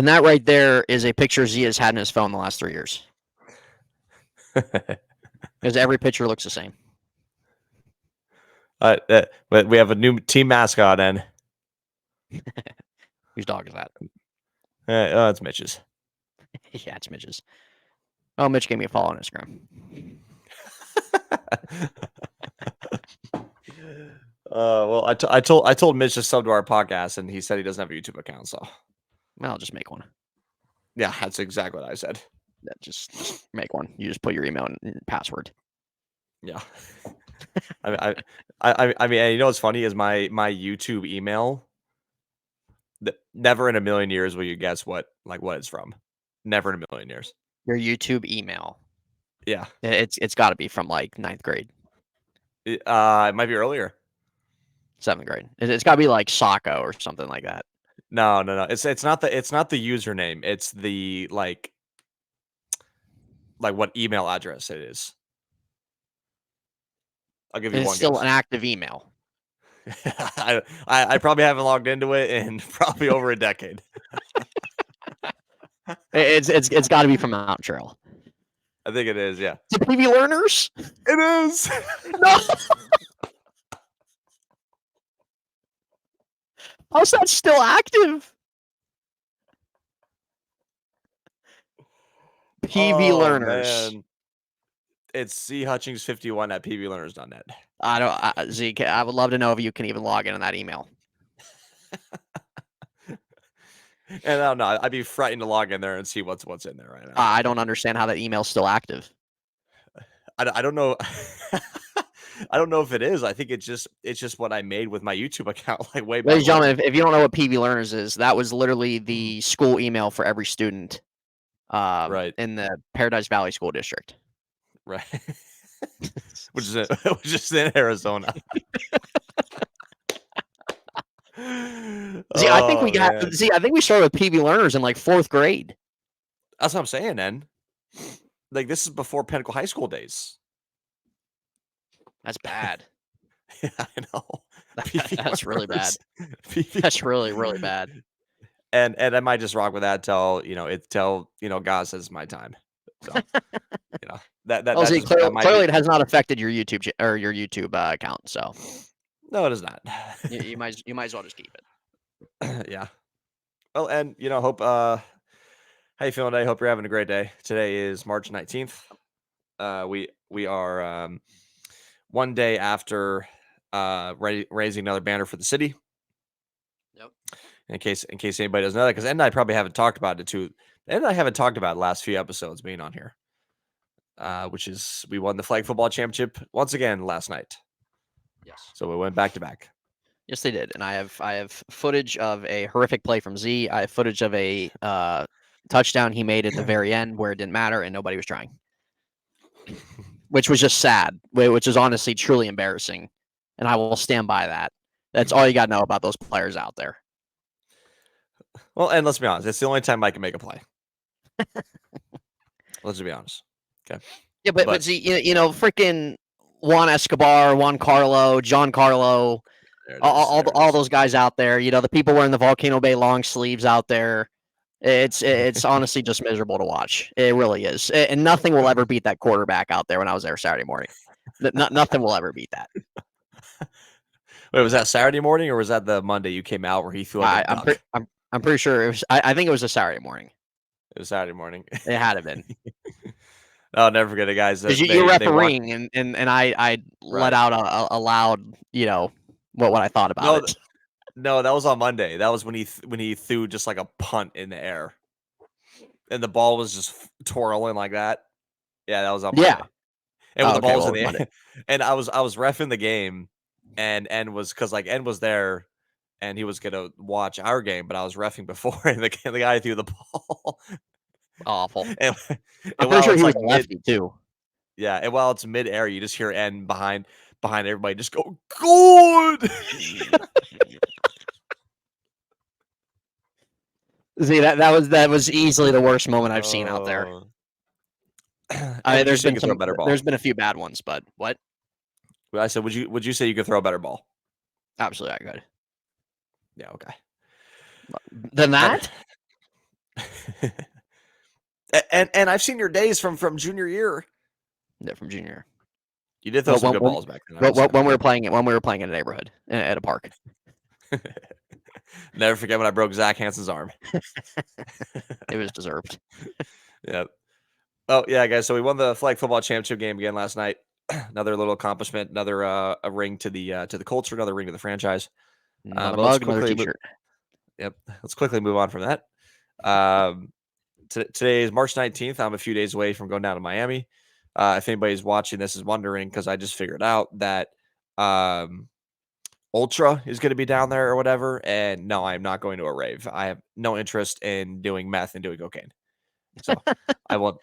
And that right there is a picture Z has had in his phone the last 3 years. Because every picture looks the same. But we have a new team mascot, and Whose dog is that? it's Mitch's. Yeah, it's Mitch's. Oh, Mitch gave me a follow on Instagram. Well, I told Mitch to sub to our podcast, and he said he doesn't have a YouTube account. So, I'll just make one. yeah, that's exactly what I said. Yeah, just make one. You just put your email and password. Yeah. I mean, you know what's funny is my YouTube email. Never in a million years will you guess what it's from. Never in a million years. Your YouTube email. Yeah. It's got to be from like 9th grade. It might be earlier. 7th grade. It's got to be like Socko or something like that. No. It's not the username. It's the like what email address it is. I'll give you one guess. It's still an active email. I probably haven't logged into it in probably over a decade. It's got to be from Mount Trail. I think it is, yeah. The PV Learners? It is. No. How's that still active? PV Learners. Man. It's C Hutchings 51 at pvlearners.net. Zeke, I would love to know if you can even log in on that email. And I don't know. I'd be frightened to log in there and see what's in there right now. I don't understand how that email's still active. I don't know. I don't know if it is. I think it's just what I made with my YouTube account like way back. Ladies and gentlemen, if you don't know what PV Learners is, that was literally the school email for every student right in the Paradise Valley School District. Right. which is in Arizona. See, I think I think we started with PV Learners in like 4th grade. That's what I'm saying, then. Like, this is before Pinnacle High School days. That's bad. Yeah, I know. That's really bad. That's really, really bad. And I might just rock with that till God says it's my time. So clearly it has not affected your YouTube or your YouTube account. So no, it does not. you might as well just keep it. Yeah. Well, and hope how you feeling today? Hope you're having a great day. Today is March 19th. We are one day after raising another banner for the city. Yep. In case anybody doesn't know that, because Ed and I probably haven't talked about it too. Ed and I haven't talked about the last few episodes being on here. Which is we won the flag football championship once again last night. Yes. So we went back to back. Yes, they did, and I have footage of a horrific play from Z. I have footage of a touchdown he made at the very end where it didn't matter and nobody was trying, which was just sad. Which is honestly truly embarrassing, and I will stand by that. That's all you got to know about those players out there. Well, and let's be honest, it's the only time I can make a play. Let's be honest. Okay. Yeah, but see, freaking Juan Escobar, Juan Carlo, John Carlo, all those guys out there. The people wearing the Volcano Bay long sleeves out there. It's honestly just miserable to watch. It really is, and nothing will ever beat that quarterback out there. When I was there Saturday morning, nothing will ever beat that. Wait, was that Saturday morning or was that the Monday you came out where he threw like a duck? I'm pretty sure it was. I think it was a Saturday morning. It was Saturday morning. It had to been. I'll never forget it, guys. Because you're refereeing, and I let out a loud, what I thought about it. No, that was on Monday. That was when he threw just like a punt in the air, and the ball was just twirling like that. Yeah, that was on Monday. Yeah, and when the ball was in the air, and I was reffing the game, and N was there, and he was gonna watch our game, but I was reffing before, and the guy threw the ball. Awful. And I'm pretty sure he was lefty too. Yeah, and while it's midair, you just hear N behind everybody just go good. See, that was easily the worst moment I've seen out there. There's been a few bad ones, but what? I said, would you say you could throw a better ball? Absolutely, I could. Yeah, okay. Than that? and I've seen your days from junior year. Yeah, from junior. You did throw some good balls back then. When we were playing it, when we were playing in a neighborhood at a park. Never forget when I broke Zach Hansen's arm. It was deserved. Yep. Oh yeah, guys. So we won the flag football championship game again last night. Another little accomplishment. Another a ring to the culture. Another ring to the franchise. Another mug, another T-shirt. Yep. Let's quickly move on from that. Today is March 19th. I'm a few days away from going down to Miami. If anybody's watching this is wondering, because I just figured out that Ultra is going to be down there or whatever. And no, I'm not going to a rave. I have no interest in doing meth and doing cocaine. So I will.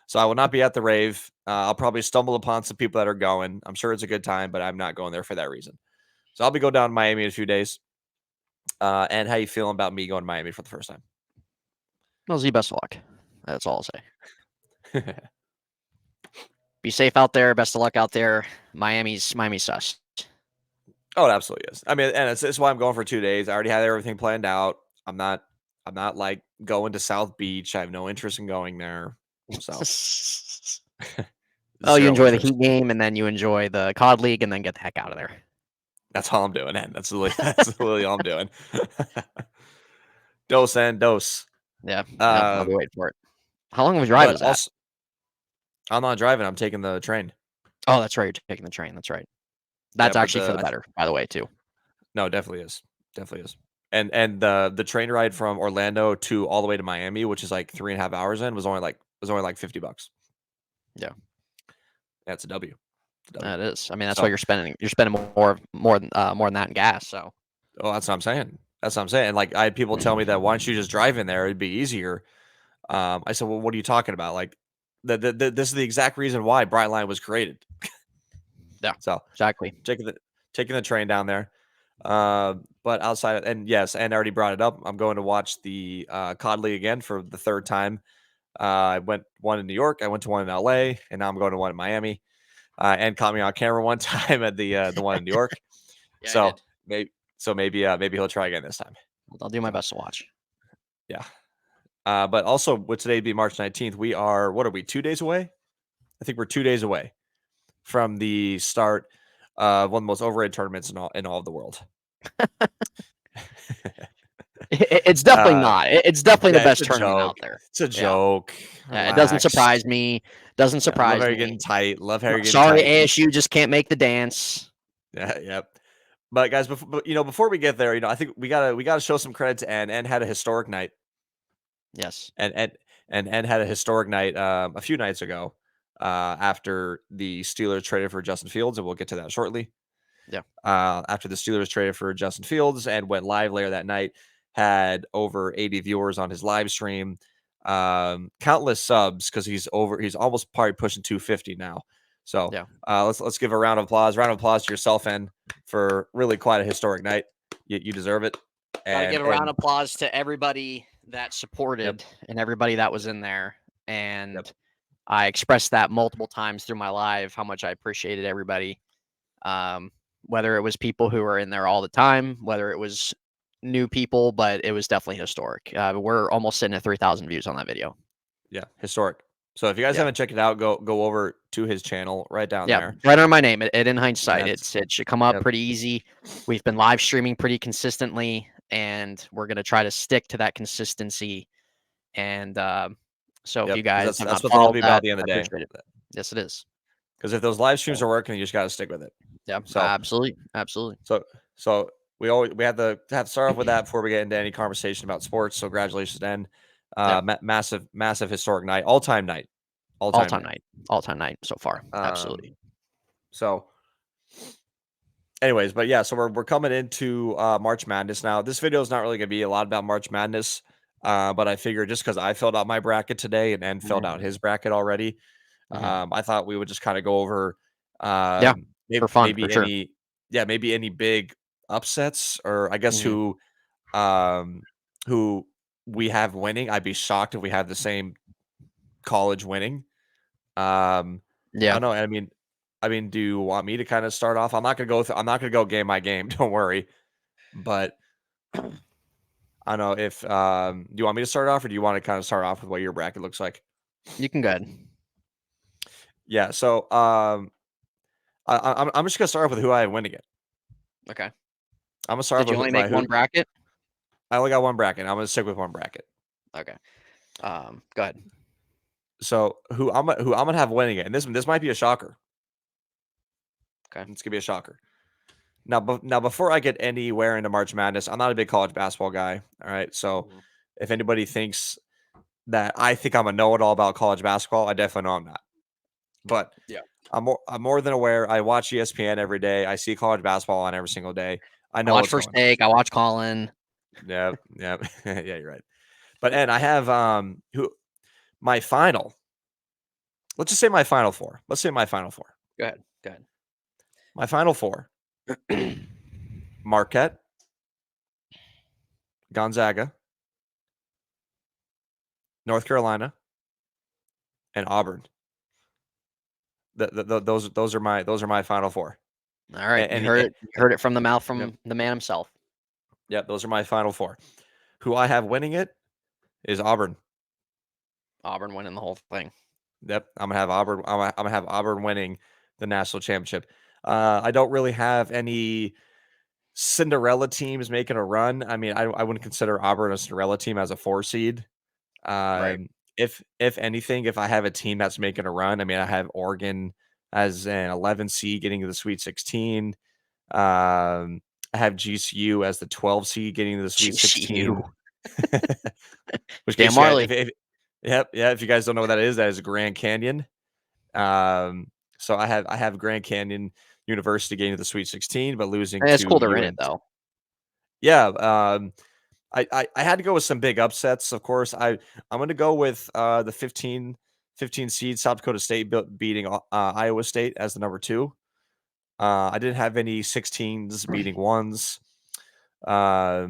So I will not be at the rave. I'll probably stumble upon some people that are going. I'm sure it's a good time, but I'm not going there for that reason. So I'll be going down to Miami in a few days. And how you feeling about me going to Miami for the first time? Well, Z, best of luck. That's all I'll say. Be safe out there. Best of luck out there. Miami's sus. Oh, it absolutely is. I mean, and it's why I'm going for 2 days. I already had everything planned out. I'm not like going to South Beach. I have no interest in going there. So, oh, you enjoy the Heat game, and then you enjoy the COD League, and then get the heck out of there. That's all I'm doing, and that's literally all I'm doing. Dose and dose. Yeah, I'll be waiting for it. How long of a drive is that? Also, I'm not driving. I'm taking the train. Oh, that's right. You're taking the train. That's right. That's actually for the better, by the way, too. No, it definitely is. Definitely is. And the train ride from Orlando to all the way to Miami, which is like 3.5 hours in, was only like $50. Yeah. That's a W. That is. I mean, that's why you're spending more than that in gas. So. Oh, that's what I'm saying. That's what I'm saying. Like I had people tell me that why don't you just drive in there? It'd be easier. I said, well, what are you talking about? Like this is the exact reason why Brightline was created. Yeah. So exactly. Taking the train down there. But outside of, and yes, and I already brought it up. I'm going to watch the COD League again for the third time. I went one in New York, I went to one in LA, and now I'm going to one in Miami. And caught me on camera one time at the one in New York. Yeah, maybe he'll try again this time. I'll do my best to watch. Yeah. But also with today be March 19th, we are, what are we, 2 days away? I think we're 2 days away from the start of one of the most overrated tournaments in all of the world. It's definitely not. It's definitely the best tournament out there. It's a joke. Yeah, it doesn't surprise me. Doesn't surprise me. Love how you're getting tight. Love how you're getting Sorry, tight. ASU just can't make the dance. Yeah, yep. But guys, before we get there, I think we gotta show some credit to N. N had a historic night. Yes. And had a historic night a few nights ago after the Steelers traded for Justin Fields, and we'll get to that shortly. Yeah. After the Steelers traded for Justin Fields and went live later that night, had over 80 viewers on his live stream, countless subs because he's almost probably pushing 250 now. So yeah. Let's give a round of applause. Round of applause to yourself, and for really quite a historic night. You deserve it. Gotta give a round of applause to everybody that supported and everybody that was in there. And I expressed that multiple times through my live, how much I appreciated everybody. Whether it was people who were in there all the time, whether it was new people, but it was definitely historic. We're almost sitting at 3,000 views on that video. Yeah, historic. So if you guys haven't checked it out, go over to his channel right down there. Right under my name, in Heintz Sight. It should come up pretty easy. We've been live streaming pretty consistently, and we're going to try to stick to that consistency. And so if you guys that's what it'll be about at the end of the day. Yes, it is. Because if those live streams are working, you just got to stick with it. Yeah, so absolutely. So we had to start off with that before we get into any conversation about sports. So congratulations, Dan. Massive historic night, all-time night so far. Absolutely. So anyways, but yeah, so we're coming into March Madness now. This video is not really going to be a lot about March Madness, but I figured just because I filled out my bracket today and filled out his bracket already, I thought we would just kind of go over for fun, maybe any big upsets, or I guess who we have winning. I'd be shocked if we have the same college winning. I don't know. I mean, do you want me to kind of start off? I'm not gonna go game by game. Don't worry. But I don't know if do you want me to start off, or do you want to kind of start off with what your bracket looks like? You can go ahead. Yeah. So I'm just gonna start off with who I have winning it. Okay. I'm gonna start Did off you with only my make one bracket? I only got one bracket. I'm gonna stick with one bracket. Okay. Go ahead. So who I'm gonna have winning it, and this might be a shocker. Okay. It's gonna be a shocker. Now, before I get anywhere into March Madness, I'm not a big college basketball guy. All right, so if anybody thinks that I think I'm a know-it-all about college basketball, I definitely know I'm not. But Yeah. I'm more than aware. I watch ESPN every day. I see college basketball on every single day. I know watch what's First going on. Take. I watch Colin. Yep. Yeah, you're right. But and I have who my final. Let's just say my final four. Let's say my final four. Go ahead. Go ahead. My final four: Marquette, Gonzaga, North Carolina, and Auburn. Those are my final four. All right. And You heard it from the mouth from the man himself. Yep, those are my final four. Who I have winning it is Auburn. Auburn winning the whole thing. Yep, I'm gonna have Auburn. I'm gonna have Auburn winning the national championship. I don't really have any Cinderella teams making a run. I mean, I wouldn't consider Auburn a Cinderella team as a 4 seed. Right. If anything, if I have a team that's making a run, I mean, I have Oregon as an 11 seed getting to the Sweet 16. I have GCU as the 12 seed getting to the Sweet 16. Which Dan case you guys, Marley. if you guys don't know what that is Grand Canyon. So I have Grand Canyon University getting to the Sweet 16, but losing It's to cool they're in UN. it though. Yeah, I had to go with some big upsets. Of course, I'm going to go with the 15 seed South Dakota State beating Iowa State as the number 2. I didn't have any 16s beating 1s. I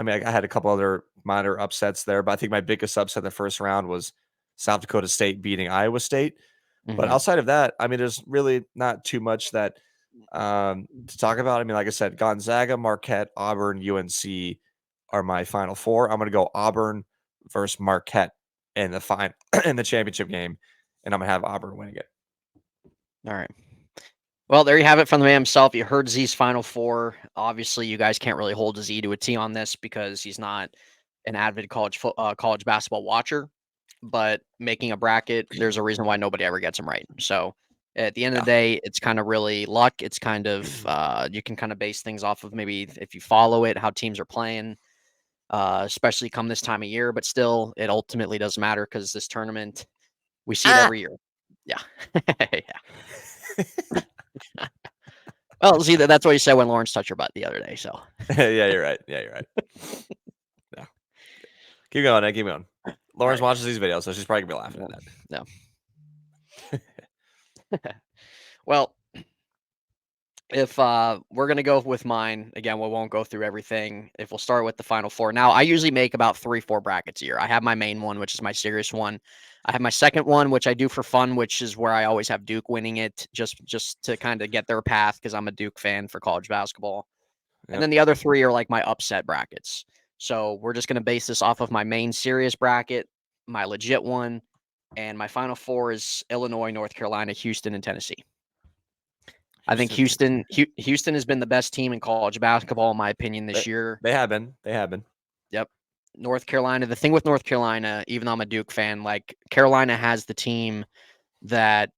mean, I had a couple other minor upsets there, but I think my biggest upset the first round was South Dakota State beating Iowa State. But outside of that, I mean, there's really not too much that to talk about. I mean, like I said, Gonzaga, Marquette, Auburn, UNC are my final four. I'm going to go Auburn versus Marquette in the in the championship game, and I'm going to have Auburn winning it. All right. Well, there you have it from the man himself. You heard Z's final four. Obviously, you guys can't really hold Z to a T on this because he's not an avid college basketball watcher. But making a bracket, there's a reason why nobody ever gets them right. So at the end of the day, it's kind of really luck. It's kind of you can kind of base things off of maybe if you follow it, how teams are playing, especially come this time of year. But still, it ultimately doesn't matter because this tournament, we see it every year. Yeah. Yeah. Well, see, that's what you said when Lawrence touched your butt the other day. So yeah, you're right. Yeah, you're right. Yeah. Keep going. Keep going. Lawrence watches these videos, so she's probably gonna be laughing at that. No. Well, if we're gonna go with mine again, we won't go through everything. If we'll start with the final four. Now, I usually make about 3-4 brackets a year. I have my main one, which is my serious one. I have my second one, which I do for fun, which is where I always have Duke winning it, just to kind of get their path because I'm a Duke fan for college basketball. Yep. And then the other 3 are like my upset brackets. So we're just gonna base this off of my main serious bracket, my legit one, and my final 4 is Illinois, North Carolina, Houston, and Tennessee. I think Houston has been the best team in college basketball, in my opinion, this year. They have been. Yep. North Carolina. The thing with North Carolina, even though I'm a Duke fan, like Carolina has the team that,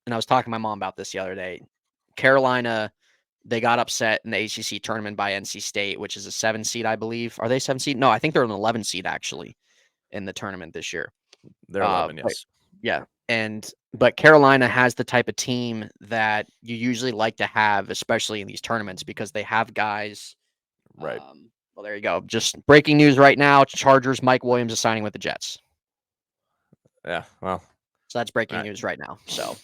and I was talking to my mom about this the other day. Carolina, they got upset in the ACC tournament by NC State, which is a 7 seed, I believe. Are they 7 seed? No, I think they're an 11 seed actually in the tournament this year. They're 11, yes. Yeah. But Carolina has the type of team that you usually like to have, especially in these tournaments, because they have guys. Right. Well, there you go. Just breaking news right now. Chargers, Mike Williams is signing with the Jets. Yeah, well. So that's breaking news right now. So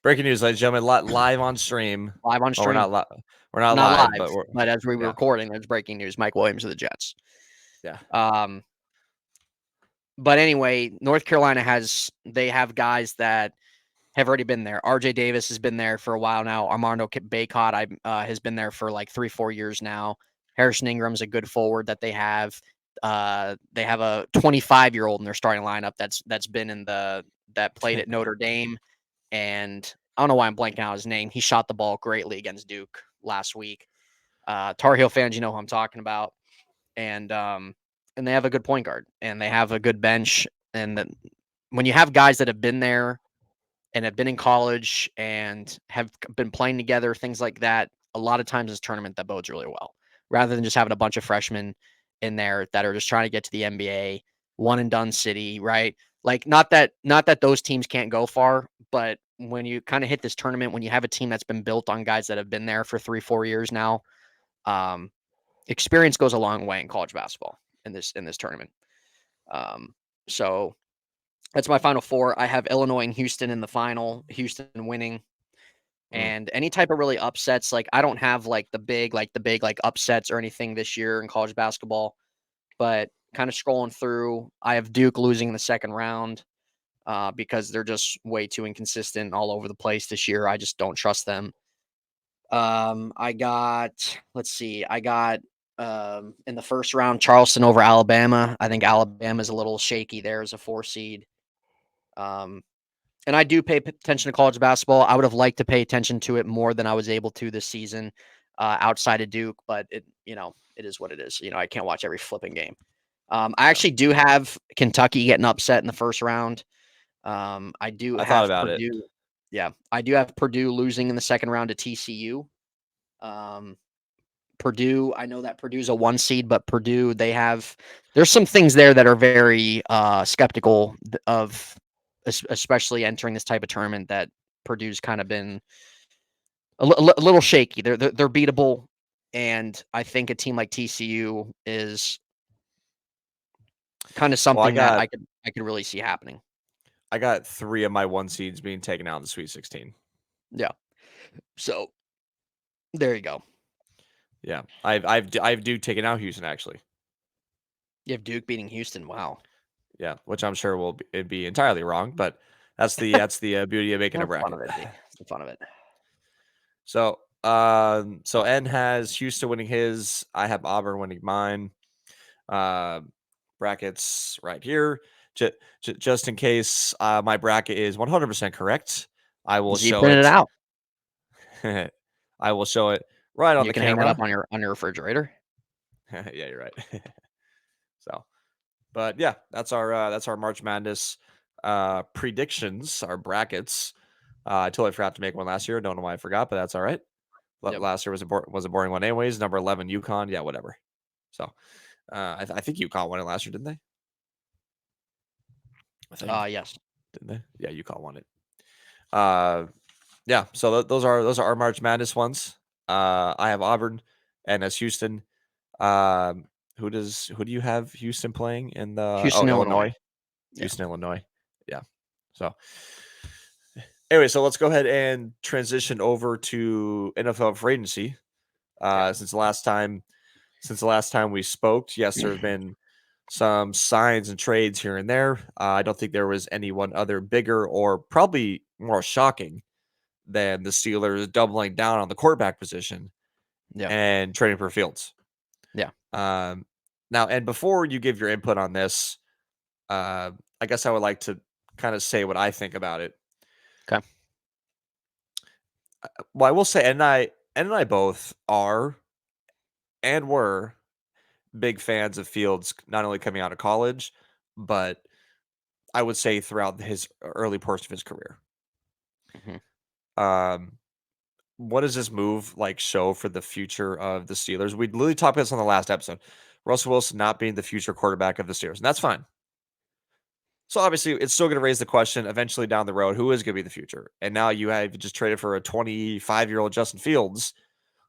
breaking news, ladies and gentlemen, live on stream. Live on stream. We're not live, but as we were recording, there's breaking news. Mike Williams of the Jets. Yeah. But anyway, North Carolina they have guys that have already been there. RJ Davis has been there for a while now. Armando Bacot has been there for like 3-4 years now. Harrison Ingram's a good forward that they have. They have a 25-year-old in their starting lineup that's been that played at Notre Dame, and I don't know why I'm blanking out his name. He shot the ball greatly against Duke last week. Tar Heel fans, you know who I'm talking about, and they have a good point guard and they have a good bench. And when you have guys that have been there and have been in college and have been playing together, things like that, a lot of times this tournament that bodes really well, rather than just having a bunch of freshmen in there that are just trying to get to the NBA, one and done city, right? Like not that those teams can't go far, but when you kind of hit this tournament, when you have a team that's been built on guys that have been there for 3-4 years now, experience goes a long way in college basketball in this tournament. So that's my final four. I have Illinois and Houston in the final, Houston winning. And any type of really upsets, like I don't have like the big upsets or anything this year in college basketball, but kind of scrolling through, I have Duke losing in the second round because they're just way too inconsistent all over the place this year. I just don't trust them. I got in the first round Charleston over Alabama. I think Alabama's a little shaky there as a 4 seed. And I do pay attention to college basketball. I would have liked to pay attention to it more than I was able to this season outside of Duke, but it is what it is. I can't watch every flipping game. I actually do have Kentucky getting upset in the first round. I thought about Purdue. it. Yeah, I do have Purdue losing in the second round to TCU. Purdue, I know that Purdue's a 1 seed, but Purdue, there's some things there that are very skeptical of, especially entering this type of tournament, that Purdue's kind of been a little shaky. They're beatable, and I think a team like TCU is kind of something that I could really see happening. I got 3 of my 1 seeds being taken out in the Sweet 16. Yeah. So there you go. Yeah, I've Duke taking out Houston actually. You have Duke beating Houston. Wow. Yeah, which I'm sure will be entirely wrong, but that's the beauty of making a bracket. It's the fun of it. So so N has Houston winning his. I have Auburn winning mine. Brackets right here. Just in case my bracket is 100% correct, I will show it out. I will show it right on you the can camera. Hang it up on your refrigerator. Yeah, you're right. So, but yeah, that's our March Madness predictions, our brackets. I totally forgot to make one last year. Don't know why I forgot, but that's all right. Yep. Last year was a boring one anyways. Number 11, UConn. Yeah, whatever. So, I think UConn won it last year, didn't they? I think. Yes. Didn't they? Yeah, UConn won it. Yeah. So those are our March Madness ones. I have Auburn, and as Houston. Who do you have Houston playing in the Houston, Illinois? Houston, Illinois. Yeah. So anyway, so let's go ahead and transition over to NFL free agency. Since the last time we spoke, yes, there have been some signs and trades here and there. I don't think there was any one other bigger or probably more shocking than the Steelers doubling down on the quarterback position and trading for Fields. Yeah. Now, and before you give your input on this, I guess I would like to kind of say what I think about it. Okay. Well, I will say, and I both are and were big fans of Fields, not only coming out of college, but I would say throughout his early portion of his career. Mm-hmm. What does this move show for the future of the Steelers? We literally talked about this on the last episode. Russell Wilson not being the future quarterback of the Steelers, and that's fine. So obviously, it's still going to raise the question eventually down the road, who is going to be the future? And now you have just traded for a 25-year-old Justin Fields,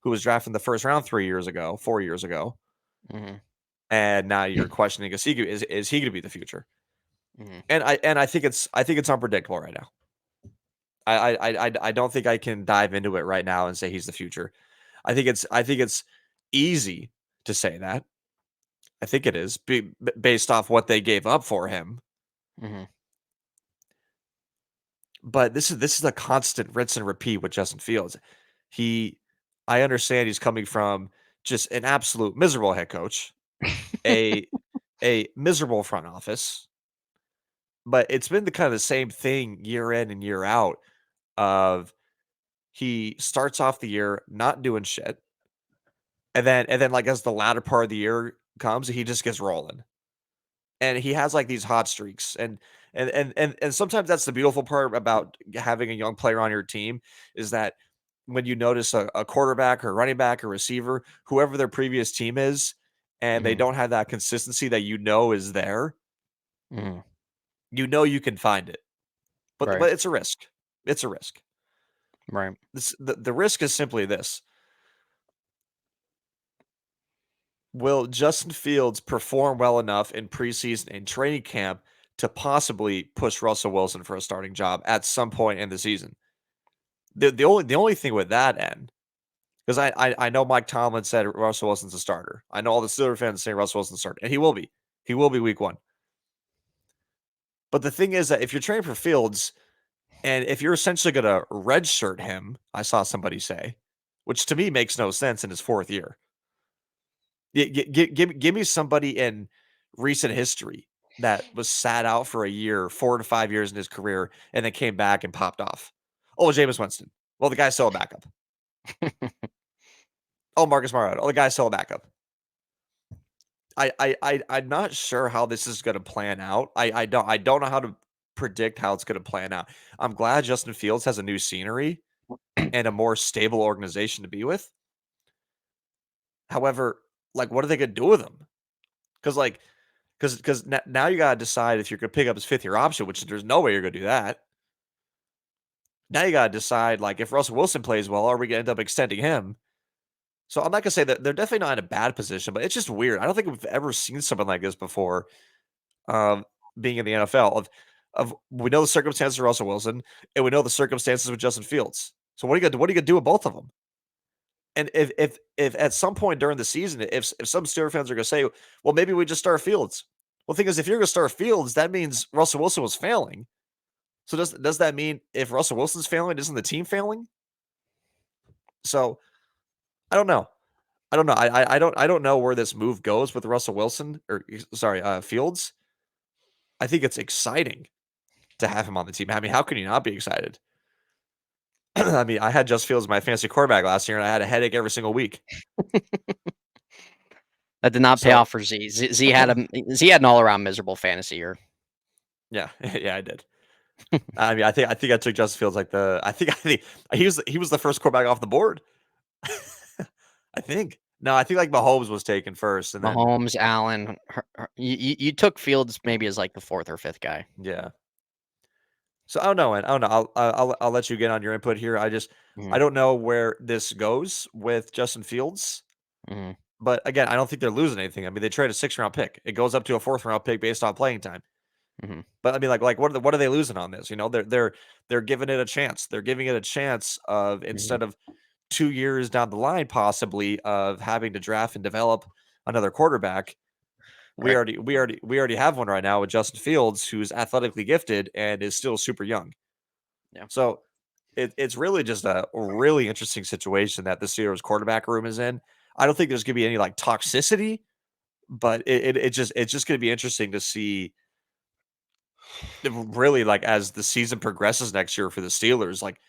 who was drafted in the first round 4 years ago. Mm-hmm. And now you're questioning, is he going to be the future? Mm-hmm. And I think it's unpredictable right now. I don't think I can dive into it right now and say he's the future. I think it's easy to say that. I think it is based off what they gave up for him. Mm-hmm. But this is a constant rinse and repeat with Justin Fields. I understand he's coming from just an absolute miserable head coach, a miserable front office. But it's been the kind of the same thing year in and year out of he starts off the year not doing shit. And then like as the latter part of the year comes, he just gets rolling. And he has like these hot streaks. And sometimes that's the beautiful part about having a young player on your team is that when you notice a quarterback or running back or receiver, whoever their previous team is, and they don't have that consistency that is there, you can find it. But it's a risk. It's a risk. Right. The risk is simply this. Will Justin Fields perform well enough in preseason and training camp to possibly push Russell Wilson for a starting job at some point in the season? The only thing with that end, because I know Mike Tomlin said Russell Wilson's a starter. I know all the Steelers fans say Russell Wilson's a starter, and he will be. He will be week 1. But the thing is that if you're training for Fields, and if you're essentially going to redshirt him, I saw somebody say, which to me makes no sense in his 4th year. Give me somebody in recent history that was sat out for a year, 4 to 5 years in his career, and then came back and popped off. Oh, Jameis Winston. Well, the guy's still a backup. Oh, Marcus Mariota. Oh, the guy's still a backup. I'm not sure how this is going to plan out. I don't know how to predict how it's going to plan out. I'm glad Justin Fields has a new scenery and a more stable organization to be with. However, like, what are they going to do with him? Because now you got to decide if you're going to pick up his 5th-year option, which there's no way you're going to do that. Now you got to decide, like, if Russell Wilson plays well, are we going to end up extending him? So I'm not going to say that they're definitely not in a bad position, but it's just weird. I don't think we've ever seen something like this before, being in the NFL. We know the circumstances of Russell Wilson, and we know the circumstances with Justin Fields. So what are you going to do with both of them? And if at some point during the season, if some Steelers fans are going to say, well, maybe we just start Fields. Well, the thing is, if you're going to start Fields, that means Russell Wilson was failing. So does that mean if Russell Wilson's failing, isn't the team failing? So I don't know. I don't know where this move goes with Russell Wilson Fields. I think it's exciting to have him on the team. I mean, how can you not be excited? I mean, I had Justin Fields as my fantasy quarterback last year, and I had a headache every single week. That did not pay off for Z. Z had an all-around miserable fantasy year. Yeah, yeah, I did. I mean, I think I took Justin Fields like I think he was the first quarterback off the board. I think. No, I think like Mahomes was taken first, and Mahomes, Allen. You took Fields maybe as like the 4th or 5th guy. Yeah. So I don't know, and I don't know. I'll let you get on your input here. I don't know where this goes with Justin Fields. But again, I don't think they're losing anything. I mean, they trade a 6th-round pick. It goes up to a 4th-round pick based on playing time. But I mean, like what are they losing on this? You know, they're giving it a chance. They're giving it a chance of instead of 2 years down the line, possibly of having to draft and develop another quarterback. We already have one right now with Justin Fields, who's athletically gifted and is still super young. Yeah. So it's really just a really interesting situation that the Steelers quarterback room is in. I don't think there's going to be any like toxicity, but it's just going to be interesting to see. Really, like as the season progresses next year for the Steelers, like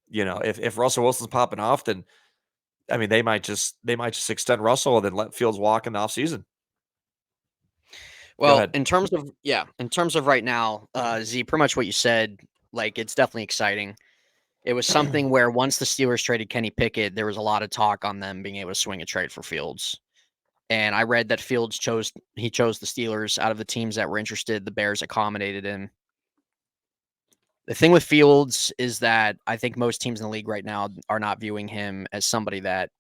if Russell Wilson's popping off, then I mean they might just extend Russell and then let Fields walk in the offseason. Well, in terms of right now, Z, pretty much what you said, like it's definitely exciting. It was something where once the Steelers traded Kenny Pickett, there was a lot of talk on them being able to swing a trade for Fields. And I read that Fields chose the Steelers out of the teams that were interested. The Bears accommodated him. The thing with Fields is that I think most teams in the league right now are not viewing him as somebody that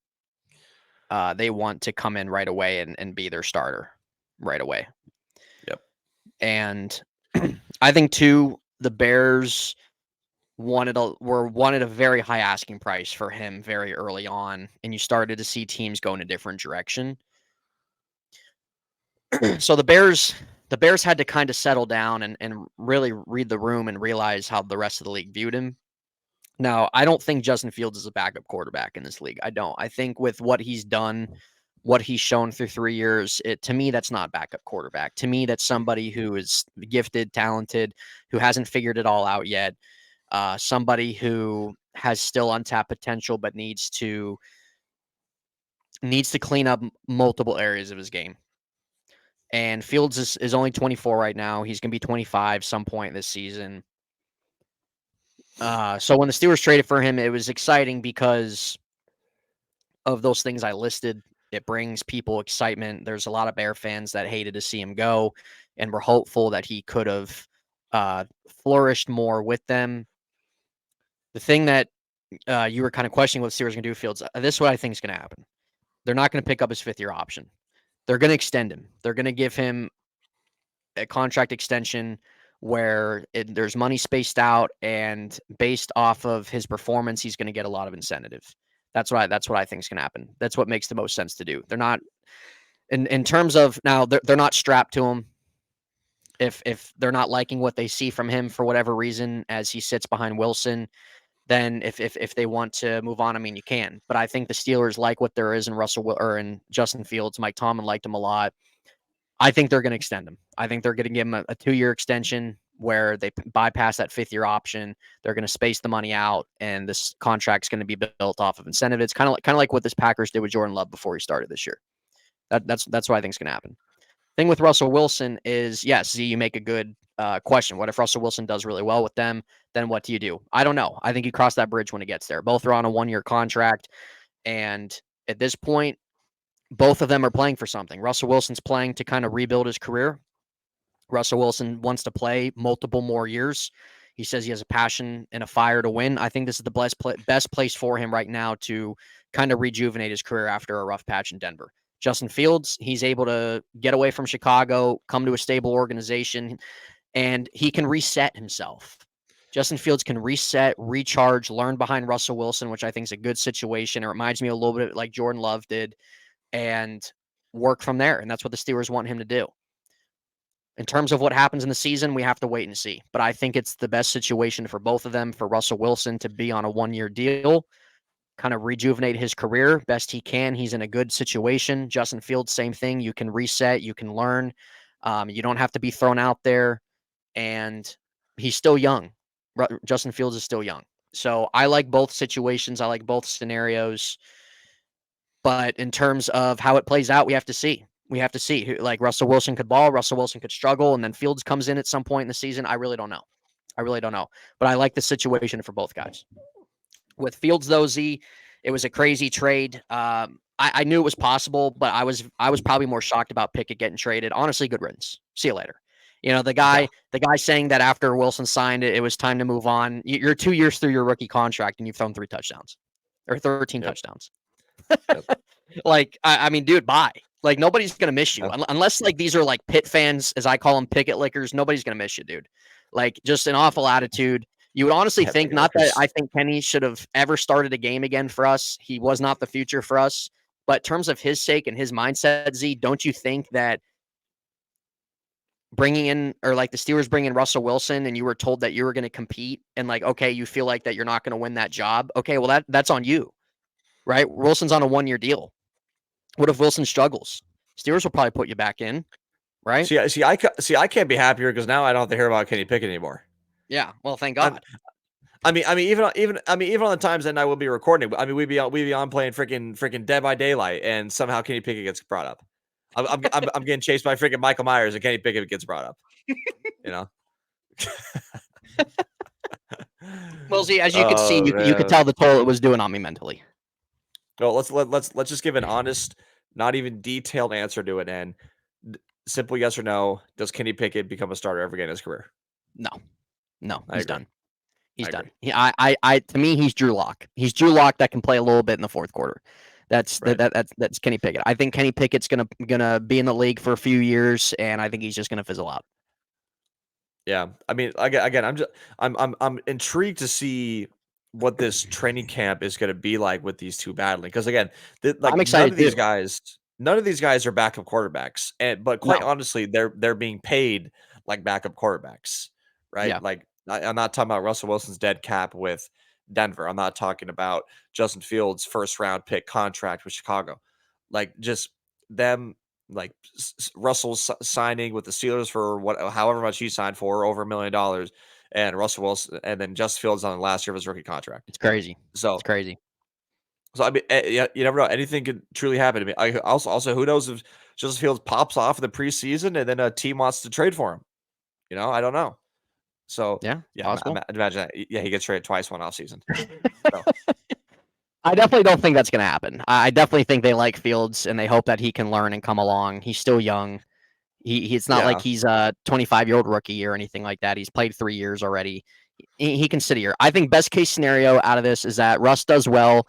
they want to come in right away and be their starter right away. Yep. And I think too, the Bears wanted a very high asking price for him very early on, and you started to see teams go in a different direction. So the Bears had to kind of settle down and really read the room and realize how the rest of the league viewed him. Now, I don't think Justin Fields is a backup quarterback in this league. I don't. I think with what he's done, what he's shown through 3 years, to me, that's not backup quarterback. To me, that's somebody who is gifted, talented, who hasn't figured it all out yet. Somebody who has still untapped potential, but needs to clean up multiple areas of his game. And Fields is only 24 right now. He's going to be 25 some point this season. So when the Steelers traded for him, it was exciting because of those things I listed. It brings people excitement. There's a lot of Bear fans that hated to see him go, and were hopeful that he could have flourished more with them. The thing that you were kind of questioning what the Steelers are going to do with Fields, this is what I think is going to happen. They're not going to pick up his 5th-year option. They're going to extend him. They're going to give him a contract extension where there's money spaced out, and based off of his performance, he's going to get a lot of incentive. That's what I think is going to happen. That's what makes the most sense to do. They're not in terms of now they're not strapped to him. If they're not liking what they see from him for whatever reason as he sits behind Wilson, then if they want to move on, I mean, you can. But I think the Steelers like what there is in in Justin Fields. Mike Tomlin liked him a lot. I think they're going to extend him. I think they're going to give him a 2-year extension where they bypass that 5th-year option. They're going to space the money out, and this contract's going to be built off of incentive. It's kind of like what this Packers did with Jordan Love before he started this year. That's what I think is going to happen. Thing with Russell Wilson is, yes, Z, you make a good question. What if Russell Wilson does really well with them? Then what do you do? I don't know. I think you cross that bridge when it gets there. Both are on a 1-year contract, and at this point, both of them are playing for something. Russell Wilson's playing to kind of rebuild his career. Russell Wilson wants to play multiple more years. He says he has a passion and a fire to win. I think this is the best place for him right now to kind of rejuvenate his career after a rough patch in Denver. Justin Fields, he's able to get away from Chicago, come to a stable organization, and he can reset himself. Justin Fields can reset, recharge, learn behind Russell Wilson, which I think is a good situation. It reminds me a little bit like Jordan Love did, and work from there. And that's what the Steelers want him to do. In terms of what happens in the season, we have to wait and see. But I think it's the best situation for both of them, for Russell Wilson to be on a 1-year deal, kind of rejuvenate his career best he can. He's in a good situation. Justin Fields, same thing. You can reset, you can learn. You don't have to be thrown out there. And he's still young. Justin Fields is still young. So I like both situations. I like both scenarios. But in terms of how it plays out, we have to see. We have to see. Like Russell Wilson could ball, Russell Wilson could struggle, and then Fields comes in at some point in the season. I really don't know. But I like the situation for both guys. With Fields, though, Z, it was a crazy trade. I knew it was possible, but I was probably more shocked about Pickett getting traded. Honestly, good riddance. See you later. You know, the guy saying that after Wilson signed it, it was time to move on. You're 2 years through your rookie contract, and you've thrown 3 touchdowns or 13 touchdowns. Like, I mean, dude, bye. Like, nobody's going to miss you. Unless, like, these are, like, Pitt fans, as I call them, Pickett lickers. Nobody's going to miss you, dude. Like, just an awful attitude. You would honestly think, not that I think Kenny should have ever started a game again for us. He was not the future for us. But in terms of his sake and his mindset, Z, don't you think that bringing in, or like the Steelers bringing in Russell Wilson, and you were told that you were going to compete, and like, okay, you feel like that you're not going to win that job. Okay, well, that's on you, right? Wilson's on a 1-year deal. What if Wilson struggles? Steelers will probably put you back in, right? See, I can't be happier because now I don't have to hear about Kenny Pickett anymore. Yeah, well, thank God. I mean, even on the times that I will be recording, I mean, we'd be on playing freaking Dead by Daylight, and somehow Kenny Pickett gets brought up. I'm getting chased by freaking Michael Myers, and Kenny Pickett gets brought up. You know. Well, see, as you could see, you could tell the toll it was doing on me mentally. Well, let's just give an honest, not even detailed answer to it, and simple yes or no. Does Kenny Pickett become a starter ever again in his career? No, he's done. He's done. To me, he's Drew Lock. He's Drew Lock that can play a little bit in the fourth quarter. That's Kenny Pickett. I think Kenny Pickett's gonna be in the league for a few years, and I think he's just gonna fizzle out. Yeah, I mean, again, I'm intrigued to see what this training camp is going to be like with these two battling, because again, like, I'm excited. None of these guys are backup quarterbacks, but quite honestly, they're being paid like backup quarterbacks, right? Yeah. Like, I'm not talking about Russell Wilson's dead cap with Denver. I'm not talking about Justin Fields' first round pick contract with Chicago. Like just them, like Russell's signing with the Steelers for however much he signed for, over $1 million, and Russell Wilson, and then Justin Fields on the last year of his rookie contract. It's crazy. So It's crazy. So I mean, yeah, you never know. Anything could truly happen to me. I also, who knows if Justin Fields pops off in the preseason and then a team wants to trade for him? I don't know. So Yeah, yeah, possible. imagine that. Yeah, he gets traded twice one offseason. So I definitely don't think that's going to happen. I definitely think they like Fields and they hope that he can learn and come along. He's still young. It's not like he's a 25-year-old rookie or anything like that. He's played 3 years already. He can sit here. I think best case scenario out of this is that Russ does well,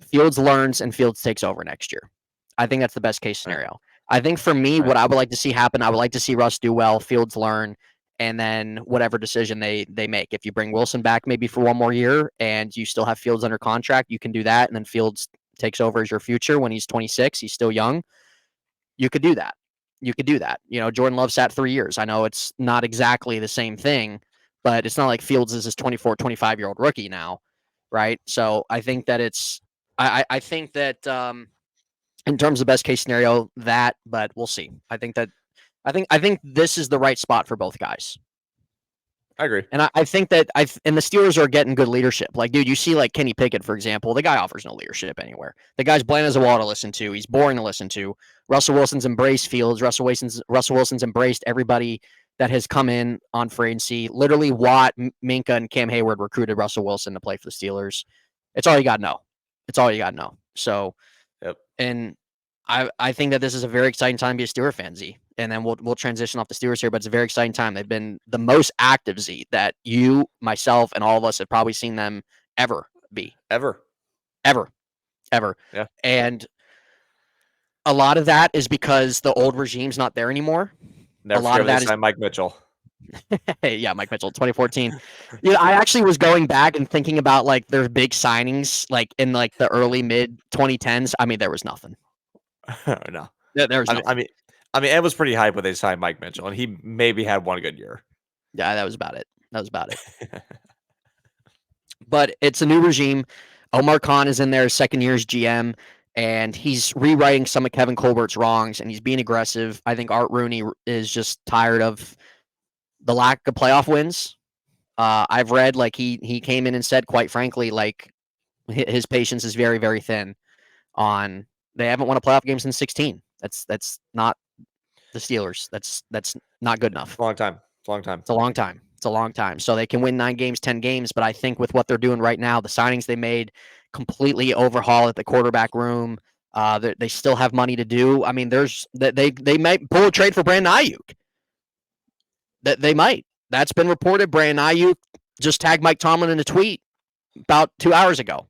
Fields learns, and Fields takes over next year. I think that's the best case scenario. I think for me, what I would like to see happen, I would like to see Russ do well, Fields learn, and then whatever decision they make. If you bring Wilson back maybe for one more year and you still have Fields under contract, you can do that, and then Fields takes over as your future when he's 26. He's still young. You could do that. Jordan Love sat 3 years. I know it's not exactly the same thing, but it's not like Fields is his 24, 25-year-old rookie now, right? So I think that I think that in terms of best case scenario, but we'll see. I think this is the right spot for both guys. I agree. And I think that and the Steelers are getting good leadership. Like, dude, you see like Kenny Pickett, for example, the guy offers no leadership anywhere. The guy's bland as a wall to listen to. He's boring to listen to. Russell Wilson's embraced Fields. Russell Wilson's embraced everybody that has come in on free agency. Literally, Watt, Minka, and Cam Hayward recruited Russell Wilson to play for the Steelers. It's all you got to know. So, yep. And I think that this is a very exciting time to be a Steelers fan, Z. And then we'll transition off the Steelers here, but it's a very exciting time. They've been the most active, Z, that you, myself, and all of us have probably seen them ever be. Ever. Yeah. And a lot of that is because the old regime's not there anymore. A lot of that is Mike Mitchell. Yeah, Mike Mitchell, 2014. I actually was going back and thinking about like their big signings, like in like the early mid 2010s. I mean, there was nothing. No, there was nothing. I mean, it was pretty hype when they signed Mike Mitchell, and he maybe had one good year. Yeah, that was about it. But it's a new regime. Omar Khan is in there, second year as GM, and he's rewriting some of Kevin Colbert's wrongs, and he's being aggressive. I think Art Rooney is just tired of the lack of playoff wins. I've read like he came in and said, quite frankly, like his patience is very, very thin. They haven't won a playoff game since 16. That's not the Steelers. That's not good enough. It's a long time. It's a long time. So they can win 9 games, 10 games, but I think with what they're doing right now, the signings they made, completely overhaul at the quarterback room. They still have money to do. I mean, they might pull a trade for Brandon Ayuk. That they might. That's been reported. Brandon Ayuk just tagged Mike Tomlin in a tweet about 2 hours ago.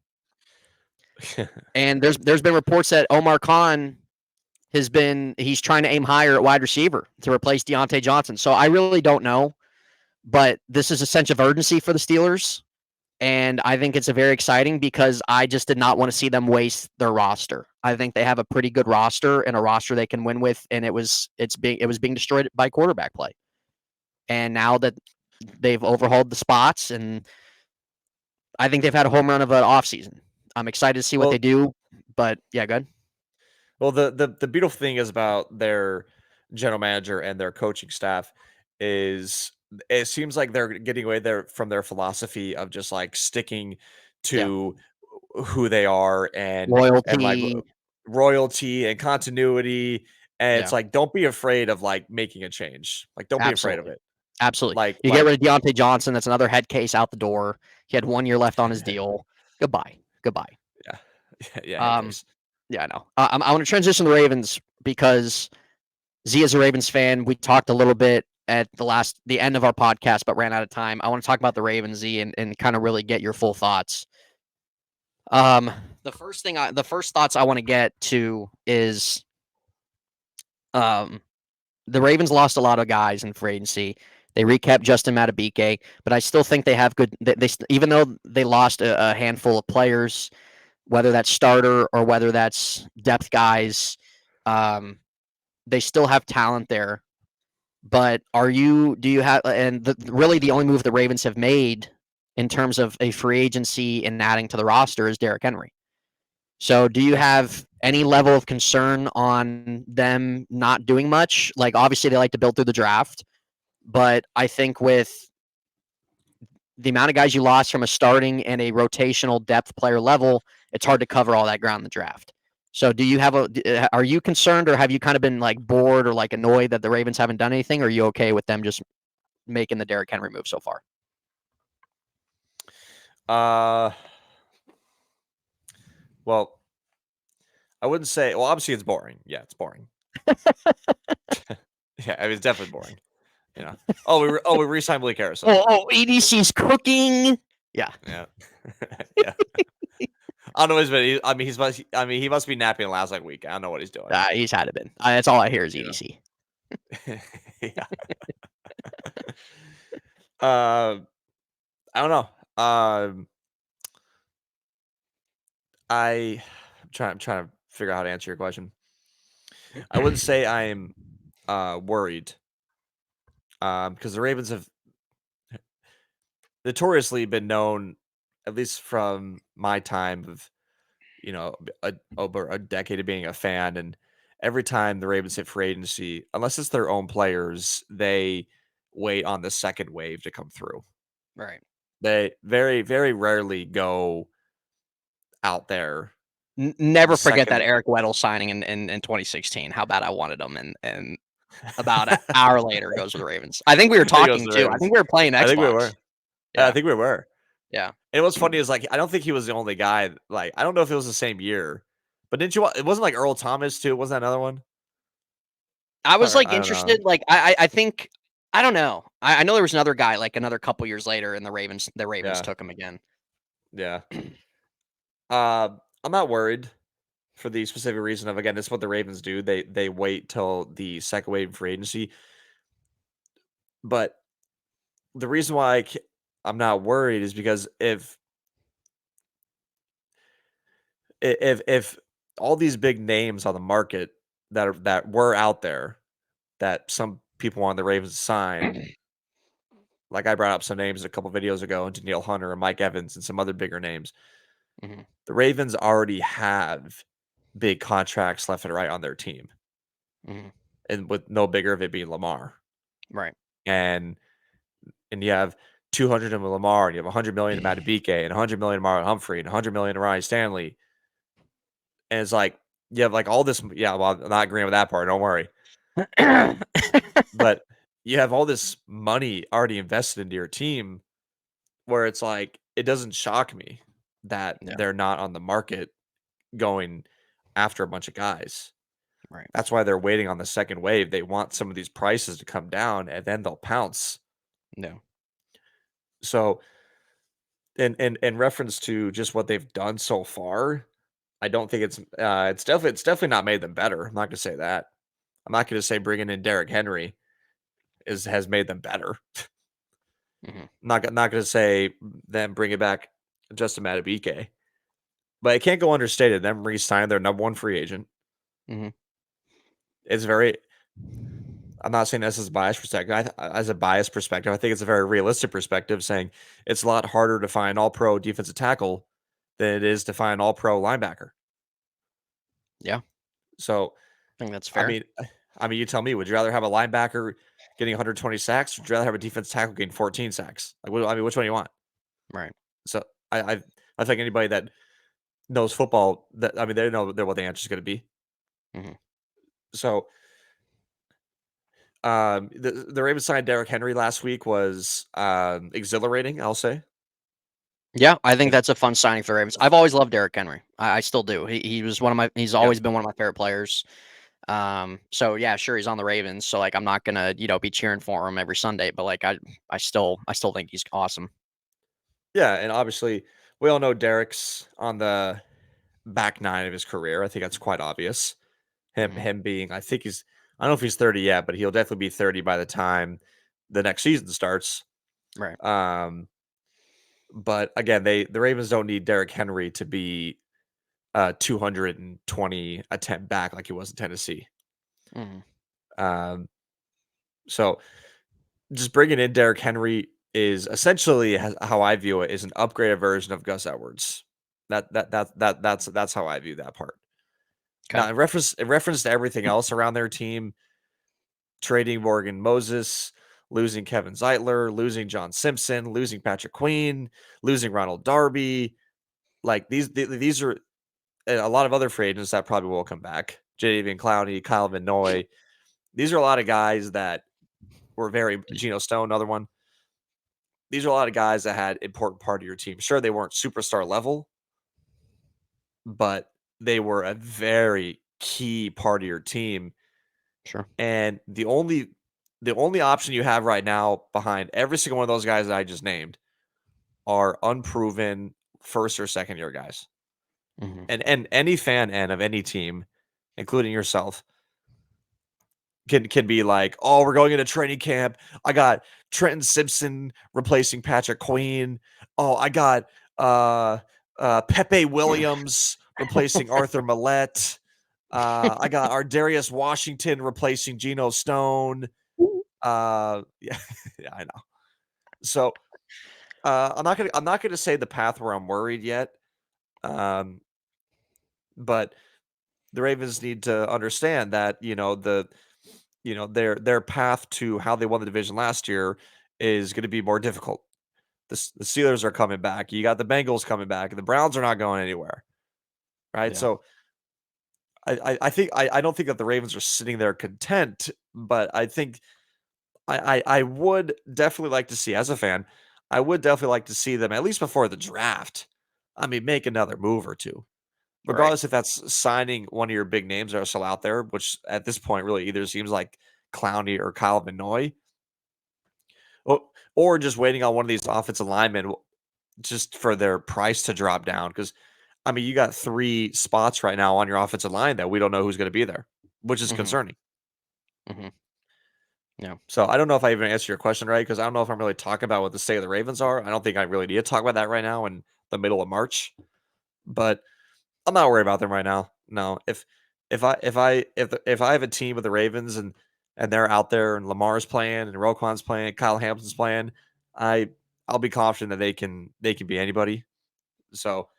And there's been reports that Omar Khan he's trying to aim higher at wide receiver to replace Deontay Johnson. So I really don't know, but this is a sense of urgency for the Steelers. And I think it's a very exciting because I just did not want to see them waste their roster. I think they have a pretty good roster and a roster they can win with. And it was being destroyed by quarterback play. And now that they've overhauled the spots, and I think they've had a home run of an offseason. I'm excited to see what they do, but yeah, good. Well, the beautiful thing is about their general manager and their coaching staff is it seems like they're getting away from their philosophy of just like sticking to who they are and royalty and continuity. And it's like, don't be afraid of like making a change. Like, don't be afraid of it. Absolutely. Like you get rid of Deontay Johnson. That's another head case out the door. He had 1 year left on his deal. Goodbye. Yeah. Yeah. Yeah, I know. I want to transition to the Ravens because Z is a Ravens fan. We talked a little bit at the end of our podcast, but ran out of time. I want to talk about the Ravens, Z, and kind of really get your full thoughts. The first thoughts I want to get to is, the Ravens lost a lot of guys in free agency. They recapped Justin Madubuike, but I still think they have good. They even though they lost a handful of players, whether that's starter or whether that's depth guys, they still have talent there. But do you have, and really the only move the Ravens have made in terms of a free agency and adding to the roster is Derrick Henry. So do you have any level of concern on them not doing much? Like, obviously they like to build through the draft, but I think with the amount of guys you lost from a starting and a rotational depth player level, it's hard to cover all that ground in the draft. So do you have are you concerned, or have you kind of been like bored or like annoyed that the Ravens haven't done anything? Or are you okay with them just making the Derrick Henry move so far? Well, I wouldn't say. Well, obviously it's boring. Yeah, it's boring. Yeah, I mean, it's definitely boring. You know. We re-signed Blake Harrison. EDC's cooking. Yeah. Yeah. Yeah. I don't know. He must be napping last week. I don't know what he's doing. He's had it been. That's all I hear is EDC. Yeah. I don't know. I'm trying to figure out how to answer your question. I wouldn't say I'm worried, because the Ravens have notoriously been known, at least from my time of over a decade of being a fan, and every time the Ravens hit free agency, unless it's their own players, they wait on the second wave to come through. Right. They very, very rarely go out there. Never forget that Eric Weddle signing in 2016. How bad I wanted him, and about an hour later goes to the Ravens. I think we were talking too. I think we were playing Xbox. I think we were. Yeah. I think we were. Yeah. And what's funny is I don't think he was the only guy. I don't know if it was the same year, but didn't you? It wasn't like Earl Thomas too. Wasn't that another one? I was interested. I think I don't know. I know there was another guy another couple years later, and the Ravens took him again. Yeah. I'm not worried for the specific reason of, again, this is what the Ravens do. They wait till the second wave of free agency. But the reason why I'm not worried is because if all these big names on the market that were out there that some people wanted the Ravens to sign, like I brought up some names a couple videos ago, and Danielle Hunter and Mike Evans and some other bigger names. Mm-hmm. The Ravens already have big contracts left and right on their team. Mm-hmm. And with no bigger of it being Lamar. Right. And you have 200 in Lamar, and you have 100 million in Madubuike, and 100 million in Marlon Humphrey, and 100 million in Ryan Stanley. And it's you have all this. Yeah, well, I'm not agreeing with that part. Don't worry. But you have all this money already invested into your team, where it's it doesn't shock me that they're not on the market going after a bunch of guys. Right. That's why they're waiting on the second wave. They want some of these prices to come down, and then they'll pounce. No. So, in reference to just what they've done so far, I don't think it's definitely not made them better. I'm not going to say that. I'm not going to say bringing in Derrick Henry has made them better. Mm-hmm. Not going to say them bringing back Justin Madubuike, but it can't go understated. Them re-signing their number one free agent. Mm-hmm. It's very. I'm not saying this as a biased perspective. As a biased perspective, I think it's a very realistic perspective, saying it's a lot harder to find all-pro defensive tackle than it is to find all-pro linebacker. Yeah. So, I think that's fair. I mean, you tell me. Would you rather have a linebacker getting 120 sacks, or would you rather have a defensive tackle getting 14 sacks? Which one do you want? Right. So, I think anybody that knows football, they know what the answer is going to be. Mm-hmm. So. The Ravens signed Derrick Henry last week was exhilarating, I'll say. Yeah, I think that's a fun signing for the Ravens. I've always loved Derrick Henry. I still do. He was he's always been one of my favorite players. So yeah, sure, he's on the Ravens. So I'm not gonna be cheering for him every Sunday, but I still think he's awesome. Yeah, and obviously we all know Derrick's on the back nine of his career. I think that's quite obvious. Him being, I don't know if he's 30 yet, but he'll definitely be 30 by the time the next season starts. Right. But again, the Ravens don't need Derrick Henry to be 220 attempt back like he was in Tennessee. Mm-hmm. So just bringing in Derrick Henry is essentially how I view it is an upgraded version of Gus Edwards. That's how I view that part. Okay. Now, in reference to everything else around their team, trading Morgan Moses, losing Kevin Zeitler, losing John Simpson, losing Patrick Queen, losing Ronald Darby, like these are a lot of other free agents that probably will come back. Jadavion Clowney, Kyle Van Noy. These are a lot of guys that were very Geno Stone, another one. These are a lot of guys that had important part of your team. Sure, they weren't superstar level, but they were a very key part of your team. Sure. And the only option you have right now behind every single one of those guys that I just named are unproven first or second year guys. Mm-hmm. And any fan of any team, including yourself, can be like, oh, we're going into training camp. I got Trenton Simpson replacing Patrick Queen. Oh, I got Pepe Williams replacing Arthur Millette. I got Ardarius Washington replacing Geno Stone. Yeah, yeah, I know. So I'm not gonna say the path where I'm worried yet. But the Ravens need to understand that, their path to how they won the division last year is going to be more difficult. The Steelers are coming back. You got the Bengals coming back, and the Browns are not going anywhere. Right. Yeah. So I don't think that the Ravens are sitting there content, but I think I would definitely like to see, as a fan, I would definitely like to see them at least before the draft. I mean, make another move or two. Right. Regardless if that's signing one of your big names that are still out there, which at this point really either seems like Clowney or Kyle Van Noy, or just waiting on one of these offensive linemen just for their price to drop down. Because, I mean, you got 3 spots right now on your offensive line that we don't know who's going to be there, which is Mm-hmm. concerning. Mm-hmm. Yeah. So I don't know if I even answered your question right, because I don't know if I'm really talking about what the state of the Ravens are. I don't think I really need to talk about that right now in the middle of March. But I'm not worried about them right now. No, if I have a team with the Ravens and they're out there and Lamar's playing and Roquan's playing, Kyle Hamilton's playing, I'll be confident that they can be anybody. So